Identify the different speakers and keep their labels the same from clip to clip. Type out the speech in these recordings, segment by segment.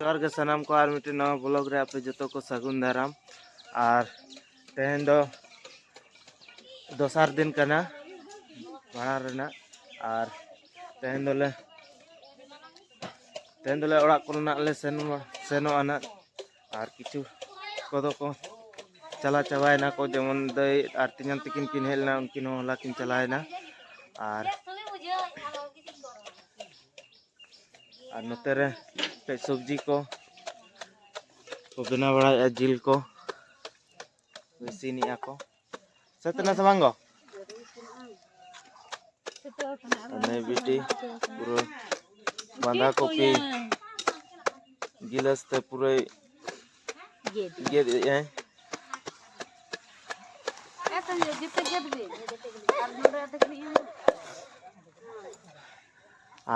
Speaker 1: जोहार के सनाम को और मिट्टी नवा ब्लॉग रे आपे जतो को सगुन दाराम और तेहन दो दोसार दिन कना भाड़ा रेना और तेहन दोले ओड़ा कोना ले सेनो आना और किछु कोदो को चला चबायना को जेमन दई और तिंगन तकिन किन हेलना उनकिन होला किन चलायना और नोते रे पे सब्जी को बना बड़ा जिल को इसिनिया को सतना सबांगो ने बिटी पूरा बांधा कॉपी गिलास ते पूरे ये है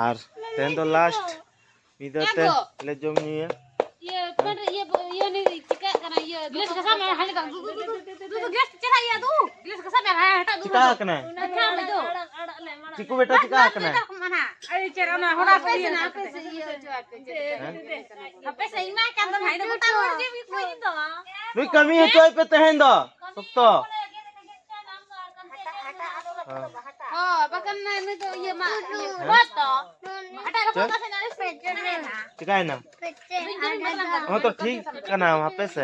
Speaker 1: और तेन तो लास्ट मिदते ले जम निया
Speaker 2: ये नहीं चिका करना ये गिलास का सामने हाल का तू गिलास चला या तू गिलास का सामने हटा तू
Speaker 1: चिका कना
Speaker 2: अच्छा ले दो
Speaker 1: चिकू बेटा चिका कना
Speaker 2: अरे चेरा ना होड़ा पे से ना पे से ये जो पे से इमा का तो भाई तो बता और के भी कोई तो
Speaker 1: नुई कमी है चोय पे तहन दो तो
Speaker 2: हां बकन नहीं तो ये मा बस तो हटा का पता से ना पे ना
Speaker 1: चिका है ना हां तो ठीक कना वहां पे से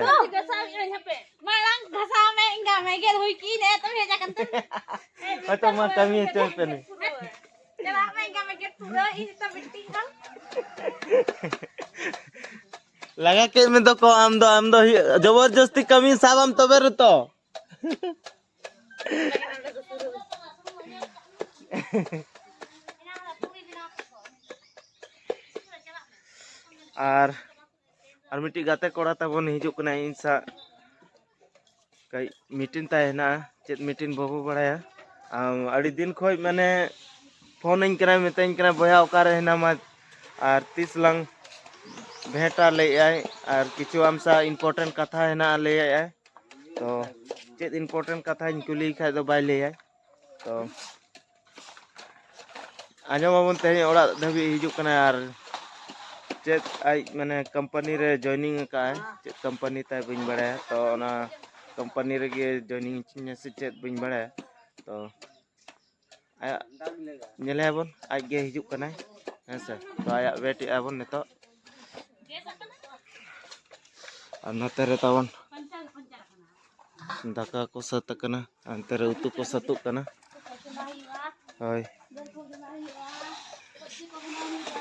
Speaker 2: मांग घसा में इंगा में गेल हुई की ने तुम हे जा कंत
Speaker 1: तो मा कमी है चोय पे नहीं
Speaker 2: चला में इंगा में गेल पूरा ई तो बिट्टी का
Speaker 1: लगा के में तो को आम दो जबरदस्ती कमी साब हम तो बेर तो और मिट्टी गाते कोड़ा तबन हिजुक कना इंसा कई मीटिंग ताहेना चेत मीटिंग बाबू बड़ाया अड़ी दिन खोज माने फोन इन करा मितन करा बया ओकारे हेना मा और 30 लंग भेंटा ले आए और किछु आमसा इम्पोर्टेंट कथा हेना ले आए तो चेत इम्पोर्टेंट कथा इन कुली खाय दो बाय ले आए तो आजम बाबन ते ओड़ा धबी हिजुक कना और चेत आई माने कंपनी रे जॉइनिंग का है चेत कंपनी ताय बिन बड़ाया तो ना कंपनी रे गे जॉइनिंग चिन्ह से चेत बिन बड़ाया तो आया नेले बन आज गे हिजुक कना हेसे तो आया बेटी आबन ने तो और नते रे तवन दाका को सत कना अंते रे उतु को सतुक कना होय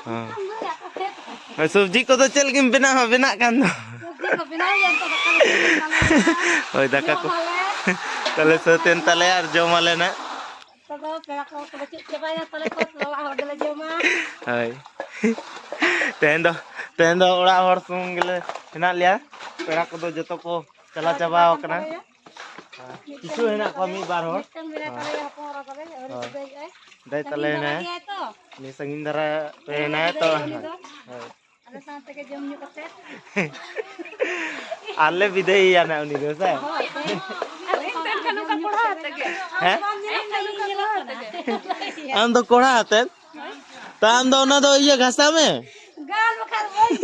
Speaker 1: हां सब्जी को तो चल के बना कान दो
Speaker 2: सब्जी को बिना ये तो
Speaker 1: होय दाका को तले सतेन तले यार जमाले ना
Speaker 2: तो पेड़ा को चबाय तले को लला हो गेले जमा
Speaker 1: होय तेन दो ओड़ा हर सुंग गेले हेना लिया पेड़ा को दो जतो को चला चबाव कना किछु हेना को मी बार हो दे तले ना नि संगिन धरा पे ना तो
Speaker 2: अरे साथ के जम न्यू करते
Speaker 1: आले विदेई आना उनी दो से हैं हम तो कोड़ा आते तो हम तो ना तो ये घासा में
Speaker 2: गाल बखर वही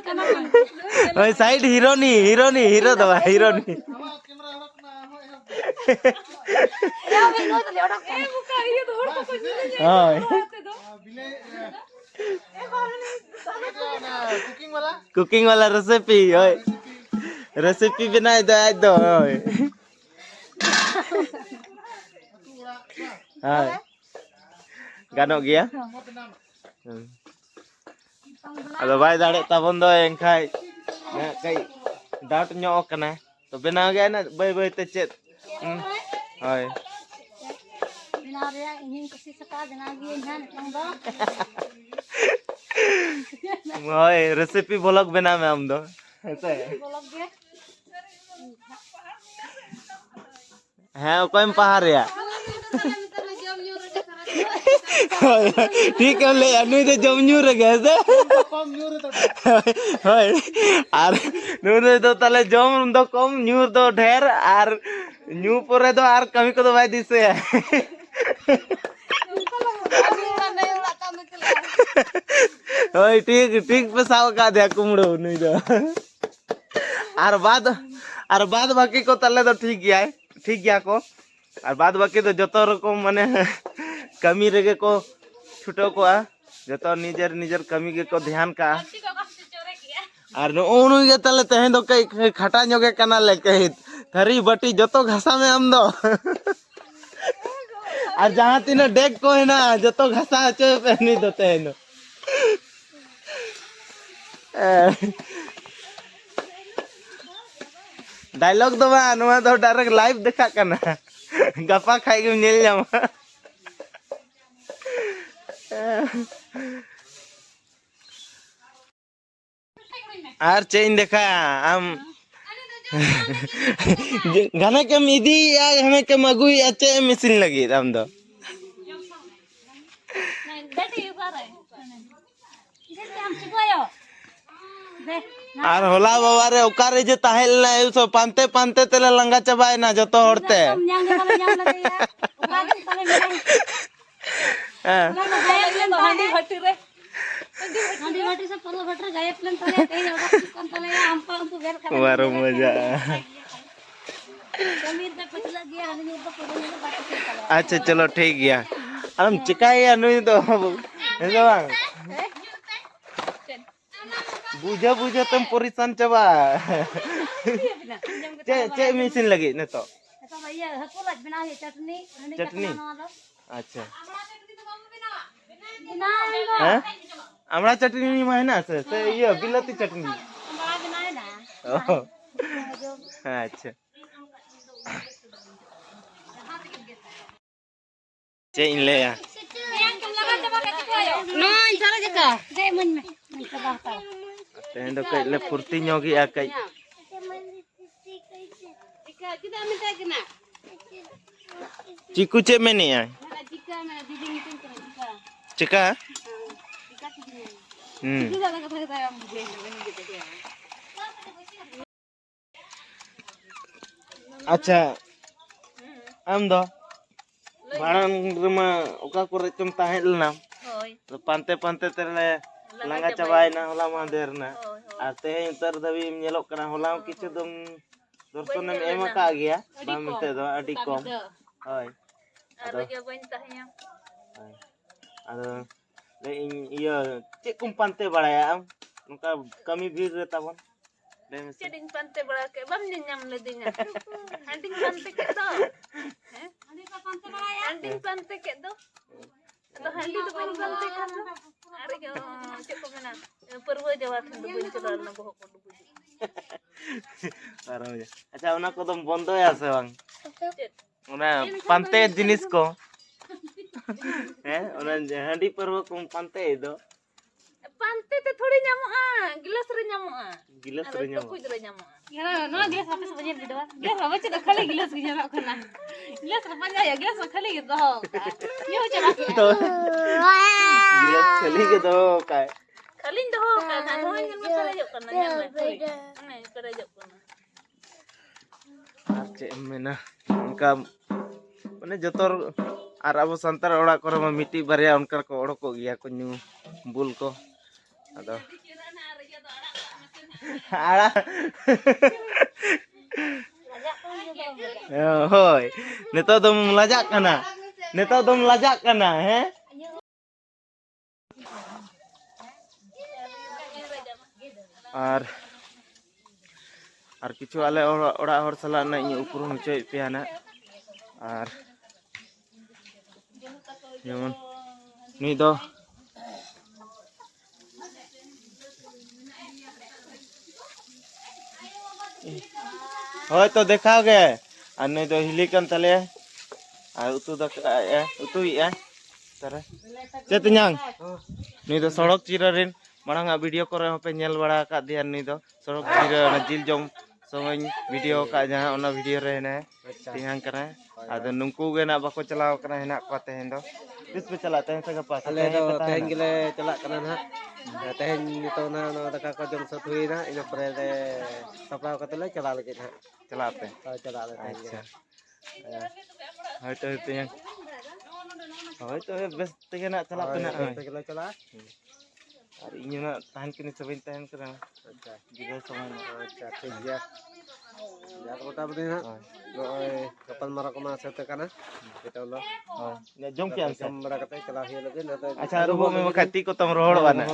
Speaker 2: बना
Speaker 1: ओए साइड हीरो दवा हीरोनी
Speaker 2: या मैं नो तो लेड़ा ए मुका ये तो होड़ को
Speaker 1: हां कुकिंग वाला रेसिपी ओए रेसिपी बनाए दो ओए हां गानो गया अदो बाय दाड़े ताबन दो एंखाय कई डाउट ᱧᱚᱜ कना तो बनाव गया ना बाय ते चेत हाय
Speaker 2: बिना रे इहिं कुसी सका बना गिए जान दो
Speaker 1: हाय रेसिपी ब्लॉग बना में हम दो ऐसे
Speaker 2: ब्लॉग दे
Speaker 1: हैं कोई पहाड़ या ठीक है ले अनुई तो जम न्यू रे गए कम न्यू रे तो हाय आर नु तो तले जम तो कम न्यू तो ढेर आर न्यू परे तो आर कमी को तो भाई दिसे ओए ठीक ठीक पे साव का दे कुमड़ो नहीं दो और बाद बाकी को तले तो ठीक गया को और बाद बाकी तो जतो रकम माने कमी रेगे को छुटो को जतो निजर निजर कमी के को ध्यान का और नो गे तले तेहें दो कई खटा जोगे कना ले कई थरी बटी जतो घासा में हम दो और जहाँ तीन डेक को है ना जतो घासा अच्छे पे नहीं दोते हैं नो डायलॉग दो बा नवा दो डायरेक्ट लाइव देखा करना गपा खाई के मिल जामा आर चेन देखा हम घने के मिदी या घने के मगुई अच्छे मिसिन लगी हम दो आर होला बाबा रे ओकारे जे ताहेल ना सो पांते पांते तेले लंगा चबाए ना जतो हड़ते वारो मजा अच्छा चलो ठीक गया हम चिकाया नहीं तो बang बुझा बुझा तुम परिसान चबा चे मिसिन लगी ने तो चटनी अच्छा हैं हमरा चटनी नहीं मायना से ये बिलाती चटनी अच्छा चे इन ले या तेन दो कई ले फुर्ती ᱧᱚᱜ आ कई चिकू चे में नहीं है चिका अच्छा am do barang rumah oka kore cum tahel na pantai pantai terle langa cabai na hola mader na ate inter dabi nyelok kana hola kichu dum dorson em ema ka gya ba mite do adi kom hoy ado ado le iya cek kum pantai baraya am nuka kami bir tabon
Speaker 2: Ceding pantai bala ke bam nyam le dinya. Hunting pantai ke do. Hunting pantai ke do. Ado handi do bang pantai kan do. Are ke cek ko mena. Perwa Jawa thand buin chadal na bohok ko buji.
Speaker 1: Parah ya. Acha ona ko dom bondo ya se bang. Ona pantai jinis ko. Ona handi perwa ko pantai do. Pantai te thodi nyamoa, gilas re nyamoa. Gilas re nyamoa. Kuj re nyamoa.
Speaker 2: Yara no gilas apa sebanyak di doa. Gilas apa ceda khali gilas gi nyamok kana. Gilas apa panja ya gilas khali gi do. Yo ceba.
Speaker 1: Gilas khali gi do kai.
Speaker 2: Khali do ka na no ngel ma khali jok kana nyam. Ane pere jok kana.
Speaker 1: Ache mena उनका माने जतोर are अब संतार ओड़ा करे मा मिट्टी बारिया उनका को ओड़को गया को न्यू बुल को अदो आड़ा होय नेतो दम लाजाक कना हैं और किछु आले ओड़ा हर सला ना इन उपरुम होचय पेया ना और जेमन नी दो होय तो देखाओगे और नहीं तो हिली कन तले और उतु दका उतु या तरे चेतन्यांग नी तो सड़क चिरारिन मांगा वीडियो करे पे नेल बड़ा का दिया नी तो सड़क चिरा जिल जम समय वीडियो का जहां ओना वीडियो रे ने तिहां करे आदो नुंकु गे ना बाको चलाव कना हेना को तेहेन दो किस पे चलाते हैं सगा पास
Speaker 3: अले दो तेहेन गेले चला कना ना तेहेन नितो ना नो दका को जम सतुई ना इन परे ले सपराव कते ले चला लगे ना
Speaker 1: चलाते
Speaker 3: चला ले
Speaker 1: अच्छा हय तो तिहां Hoi to bes tege nak celak
Speaker 3: Hoi,
Speaker 1: kena.
Speaker 3: bes tege celak.
Speaker 1: Ar inyo nak tahan kini sabin tahan kena.
Speaker 3: Acha.
Speaker 1: Juga sama nak.
Speaker 3: Acha, ठीक गया. Ya kota beri na. Noi kapal marak ma sete kana. Kita lo.
Speaker 1: Hoi. Ne jom ke ansa.
Speaker 3: Jam bera kata celak hi lagi na.
Speaker 1: Acha rubo me makati ko tam rohor bana.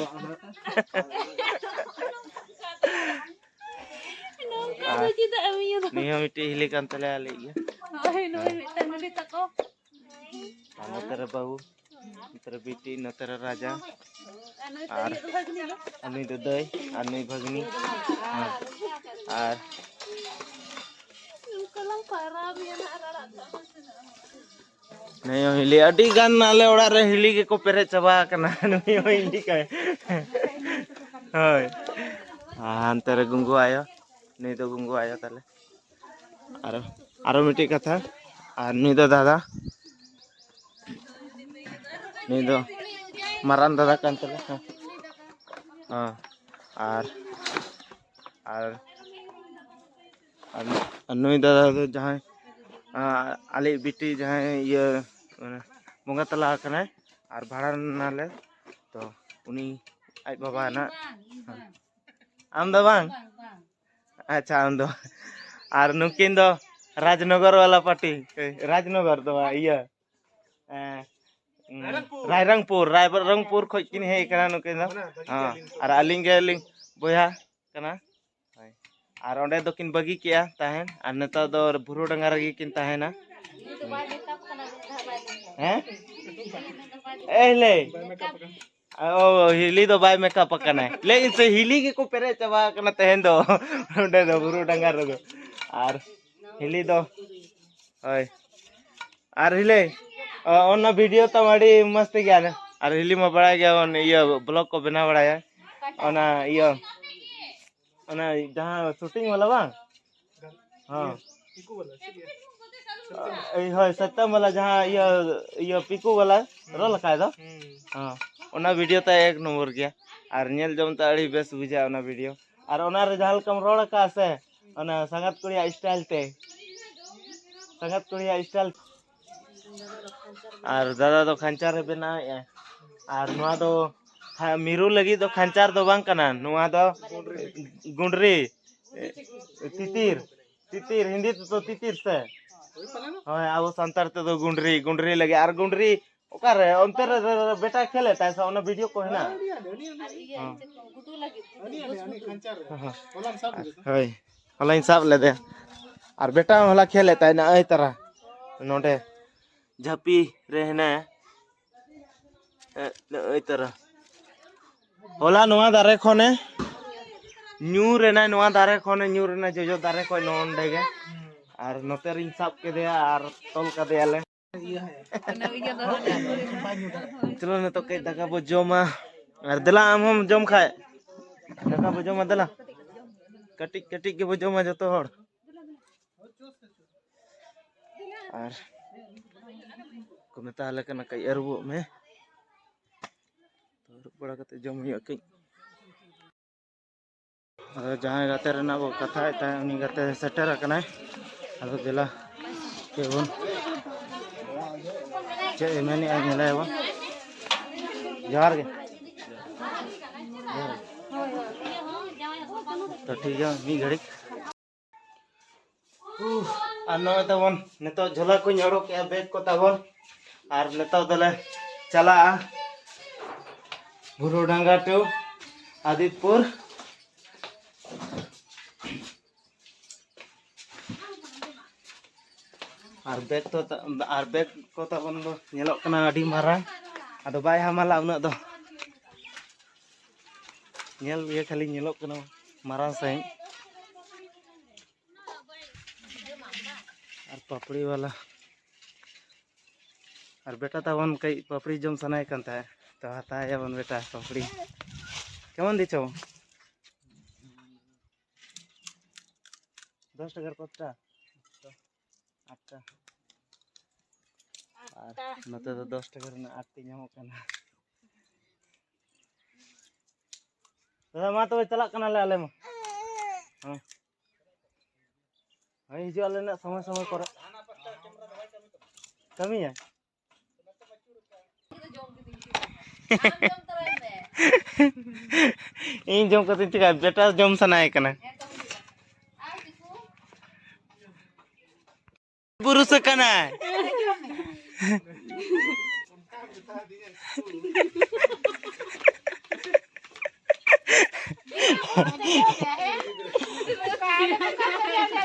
Speaker 2: Ada cita aminya tuh.
Speaker 1: Niyo miti hili kan tele ali ya.
Speaker 2: Ay, no, tangan tako.
Speaker 1: Amo tera bahu. Tera biti no tera raja.
Speaker 2: Ano itu lagi nih?
Speaker 1: Anui dodoi, anui bhagni. Ar
Speaker 2: Kalang parah biar anak-anak.
Speaker 1: नहीं हिली अड़ी गान नाले ओड़ा रे हिली के को पेरे चबा कना नहीं हिली का होय अंतर गुंगु आयो नहीं तो गुंगु आयो ताले आरो मिटी कथा आर नहीं तो दादा नहीं तो मारान दादा कान तले हां आर आर नहीं दादा तो जहां आले बिटी जहां ये बंगा तला कना और भाड़ा नाले तो उनी आज बाबा ना आम दो बांग अच्छा आम दो और नुकिन दो राजनगर वाला पार्टी राजनगर दो ये रायरंगपुर खोज किन हे कना नुकिन दो हां और अलिंग के अलिंग बोया कना और ओंडे दो किन बगी किया ताहेन और नेता दो बुरु डंगा रगी किन ताहेना हैं एले ओ हिली दो बाय मेकअप कना लेकिन से हिली के को पेरे चबा कना तहेन दो ओंडे दो बुरु डंगा रगो और हिली दो ओय और हिले ओना वीडियो तो माड़ी मस्त गया ना और हिली में बड़ा गया ओन ये ब्लॉग को बना बड़ाया ओना ये ओना जहां शूटिंग वाला बांग हां ए होय सत्यम वाला जहां ये पिकू वाला रोल लखाय दो हां ओना वीडियो तो एक नंबर गया और नेल जम त अड़ी बेस बुझा ओना वीडियो और ओना रे जहां कम रोल का से ओना संगत कुड़िया स्टाइल ते संगत कुड़िया स्टाइल और दादा तो खंचार रे बना और नोआ दो मिरु लगी तो खंचार दो बांग कना नोआ दो गुंडरी तितिर हिंदी तो तितिर से हां अब संतार ते तो गुंडरी लगे और गुंडरी ओकर अंतर बेटा खेले ता सा ओना वीडियो को है ना हाय ऑनलाइन सब ले दे और बेटा होला खेले ता ना ए तरह नोडे झापी रहना ए तरह होला नोआ दारे खने न्यूर रेना नोआ दारे खने न्यूर रेना जोजो दारे को नोंडे गे और नोते रिन साब के दे और तोल का दे आले चलो न तो के दका बो जोमा और दला हम जोम खाए दका बो जोमा दला कटिक कटिक के बो जोमा जतो होड़ और को मेता ले कना कई अरबो में तो बड़ा कते जोम हुई कई जहाँ गाते रहना वो कथा है उनी गाते सेटर कना अदो दिला के उन चे मैंने आज मिला है वो जार के तो ठीक है मी घड़ी अन्नो तबन नेतो झोला को ñoro के बैग को तबन और नेतो दले चला बुरुडांगा टू आदितपुर और बैग को तबन दो ñelok kana adi marang ado bay hamala una do ñel ye खाली ñelok kana marang sain और पापड़ी वाला और बेटा तबन कई पापड़ी जम सनाय कंता है तो हताया बन बेटा पापड़ी केमन दिछो 10 টাকার কতটা 8টা আর নতে তো 10 টাকার না 8টি ñamok kana दादा मा तो चला कना ले आले मा हां हां हिजो आले ना समय समय करे कमी है इन जम करते चिका बेटा जम सनाए कना पुरुष कना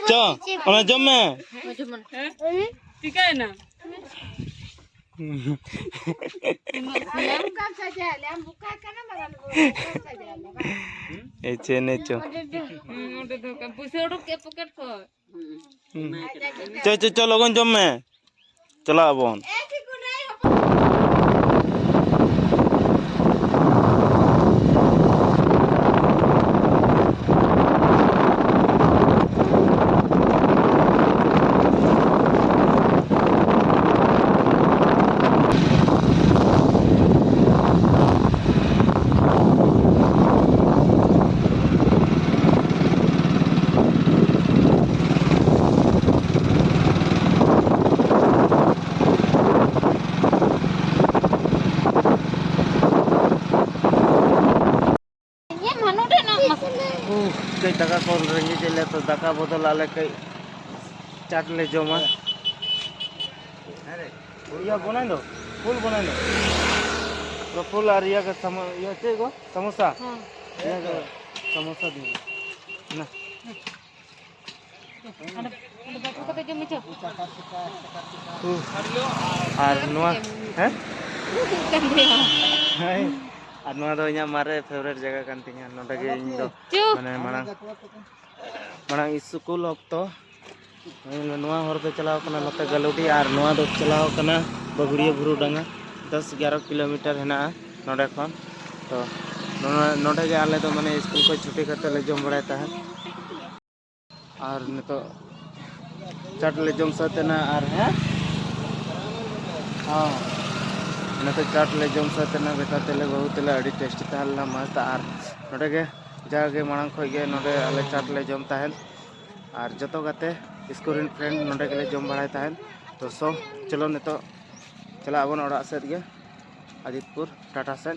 Speaker 1: चो ओना जम में
Speaker 2: ठीक है ना
Speaker 1: एचे नेचो चो चो चो लगन जम में चला अबन कई दाका को रंगी चले तो दाका बदल आले कई चाट ले जमा अरे या बनाई दो फूल बनाई दो तो फूल आ रिया का सम ये चे गो समोसा हां ये समोसा दी ना और नवा हैं और नवा दो इना मारे फेवरेट जगह कान तिया नोडे गे इन दो माने मांग स्कूल ऑक्तो नवा हर दो चलाव कना नते गलुडी और नवा दो चलाव कना बगुड़िया बुरु डांगा 10-11 किलोमीटर हेना नोडे खन तो नोडे गे आले तो माने स्कूल को छुट्टी करते ले जम बड़ाय ता और नितो चाट ले जम सतेना और है हां नते चाट ले जम सतेना बेटा तेले बहुत तेले अड़ी टेस्टी ताहला मस्त और नोडे गे जागे मांग खय गे नोडे आले चाट ले जम ताहेन और जतो गाते स्कूल फ्रेंड नोडे गेले जम बड़ाय ताहेन तो सो चलो नितो चला अबन ओड़ा सेट गे आदितपुर टाटा सेट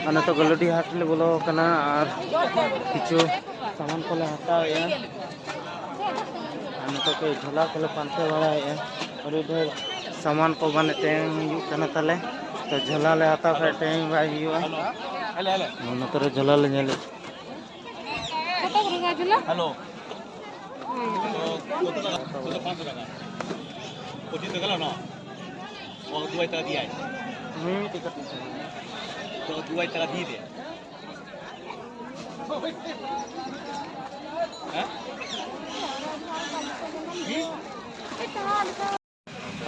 Speaker 1: अना तो गलडी हाट ले बोलो कना और किछु सामान को ले हटाओ या अना तो कोई झोला को ले पांते वाला है और इधर सामान को बने टेंग यू कना तले तो झोला ले हटाओ कर टेंग भाई यू हेले अना तो झोला ले नेले
Speaker 2: कत करगा झोला
Speaker 4: हेलो तो 500 টাকা 25 টাকা না और 2 টাকা दिया है
Speaker 1: टिकट
Speaker 4: तो 2 টাকা দিয়ে দে हैं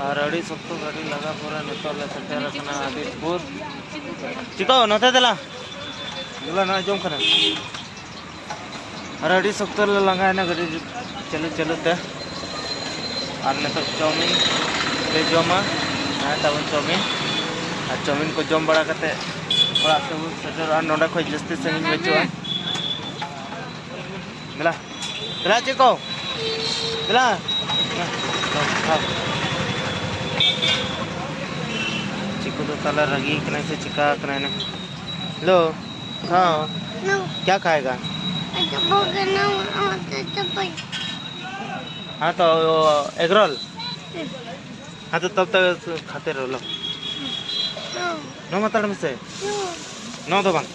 Speaker 1: और अड़ी सब तो गाड़ी लगा पूरा निकल ले सटे रखना आदितपुर चिको नते देला बोला ना जम करे और अड़ी सब तो लगा है ना गाड़ी चलो चलो ते और ने तो चाउमीन ले जमा ना तब चाउमीन और चाउमीन को जम बड़ा करते और आपसे वो सटर और नोडा खोज जस्ती संग बेचो मिला मिला चिको मिला चिको तो ताला रगी कने से चिका कने ने लो हाँ क्या खाएगा हाँ तो एग रोल हाँ तो तब तक खाते रहो लो नो मतलब से नो तो बंग